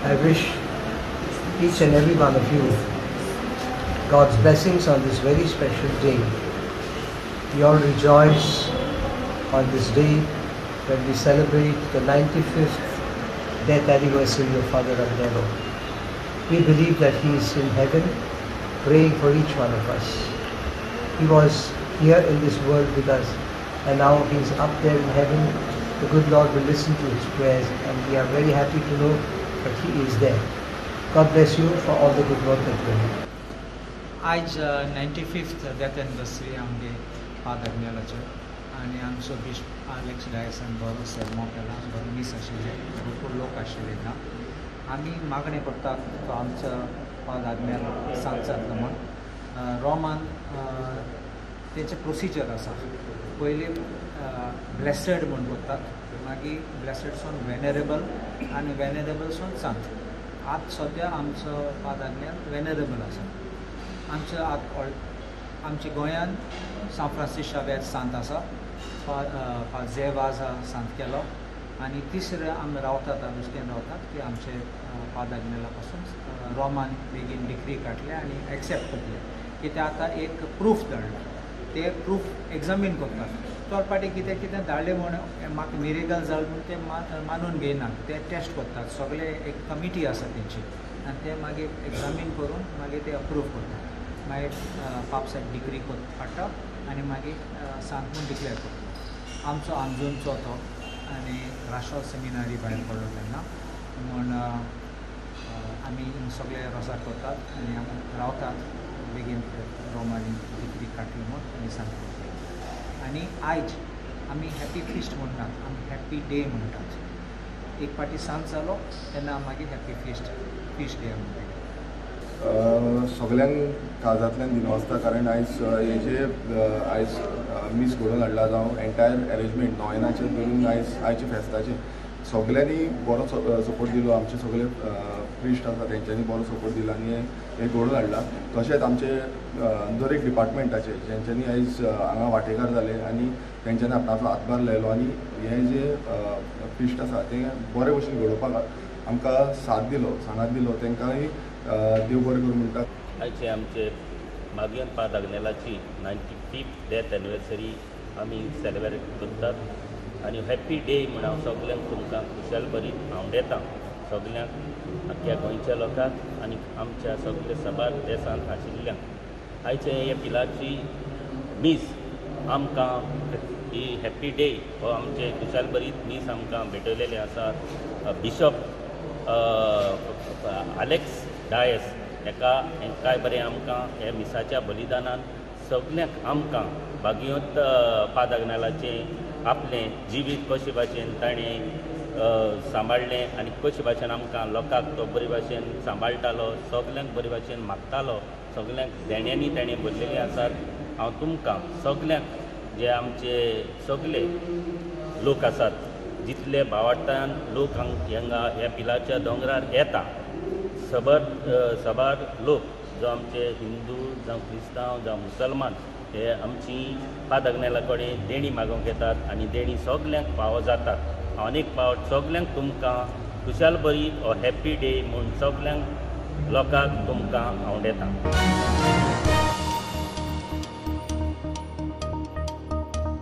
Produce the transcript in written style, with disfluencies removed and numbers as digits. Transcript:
I wish each and every one of you God's blessings on this very special day. We all rejoice on this day when we celebrate the 95th death anniversary of Father Agnello. We believe that he is in heaven praying for each one of us. He was here in this world with us, and now he is up there in heaven. The good Lord will listen to his prayers, and we are very happy to know that he is there. God bless you for all the good work that you do. आज 95th death anniversary आमगे father मेलाचे आनी आमचो bishop Alex डायसान बरो सेल्मो केला बरो मीस आशिल्ले भरपूर लोक आशिल्ले ना आमी मागणें करतात तो आमचो फादर मेलो सांत जातलो म्हण रोमान तेचे प्रोसिजर आसा पयलीं ब्लेसड म्हूण करतात मागीर ब्लेसड सोन वेनरेबल आनी वेनरेबल सोन सांत आज सद्या आमचो फादर मेल वेनरेबल आसा आमच्या गोंयान सान फ्रांसीस शावेर सांत आसा जेवाजा सांत केलो आनी तिसरे आमी रावतात दृश्टीन रावतात की आमचे फादर मेला पासून रोमान बेगीन डिग्री काडले आनी एक्सेप्ट करतले कित्याक आतां एक प्रूफ धाडला ते प्रूफ एग्जामीन करतात चड पाटी कितें कितें धाडलें म्हूण म्हाका मिरेकल जालें म्हूण ते मानून घेयनात ते टेस्ट करतात सगळे एक कमिटी आसा तेंची आनी ते मागीर एग्जामीन करून मागीर ते अप्रूव करतात मागीर पापसाक डिग्री काडटा आनी मागीर सांत म्हूण डिक्लेअर करता आमचो आंजूनचो तो आनी राष्ट्र सेमिनारी भायर पडलो तेन्ना म्हूण आमी सगळे रोजार करतात आनी आमी रावतात बेगीन रोमानी डिग्री काडली म्हूण आनी सांत करतात आनी आयज आमी हॅपी फिस्ट म्हणटात आमी हॅपी डे म्हणटात एक पाटी सांत जालो तेन्ना मागीर हॅपी फिस्ट डे म्हणटात सगळ्यांक काळजांतल्यान दिनवासता कारण आयज हेजे आयज मीस घडोवन हाडला जावं एंटायर अरेंजमेंट नॉयनाचे धरून आयचे फेस्ताचे सगळ्यांनी बरो सपोर्ट दिलो आमचे सगळे प्रिस्ट आसा तेंच्यांनी बरो सपोर्ट दिलो आनी हे घडोवन हाडला तशेंच आमचे दर एक डिपार्टमेंटाचे जेंच्यांनी आयज हांगा वांटेकार जाले आनी तेंच्यांनी आपणाचो हातभार लायलो आनी हे जे प्रिस्ट आसा ते बरे भशेन घडोवपाक आमकां साथ दिलो सांगात दिलो तेंकांय देव बरें करूं म्हणटात आयचे आमचे मागीर फादर अग्नेलाची 95th डेथ एनिवर्सरी आमी सेलेब्रेट करतात आनी हॅपी डे म्हण हांव सगल्यांक तुमकां खुशाल बरी हांव दितां सगल्यांक आख्या गोंयच्या लोकांक आनी आमच्या सगळे सभार देशांत आशिल्ल्यांक आयचे हे पिलाची मीस आमकां ही हॅपी डे हो आमचे खुशाल बरीत मीस आमकां भेटयलेले आसा बिशप आलेक्स डायस हेंकाय बरें आमकां हे मिसाच्या बलिदानान सगल्यांक आमकां भागीयोत फादर अग्नेलाचें आपलें जिवीत कशे भाशेन ताणें सांबाळलें आनी कशे भाशेन आमकां लोकांक तो बरे भाशेन सांबाळटालो सगल्यांक बरे भाशेन मागतालो सगल्यांक देण्यांनी ताणें भरलेलीं आसात हांव तुमकां सगल्यांक जे आमचे सगळे लोक आसात जितले भावार्थान लोक हांगा ह्या पिलाच्या दोंगरार येता सबार लोक जो आमचे हिंदू जावं क्रिस्तांव जावं मुसलमान हे आमची फादर अग्नेला कडेन देणी मागोवंक येतात आनी देणी सगल्यांक फावो जातात हांव एक फावट सगल्यांक तुमकां खुशाल बरी हो हॅपी डे म्हूण सगल्यांक लोकांक तुमकां हांव दितां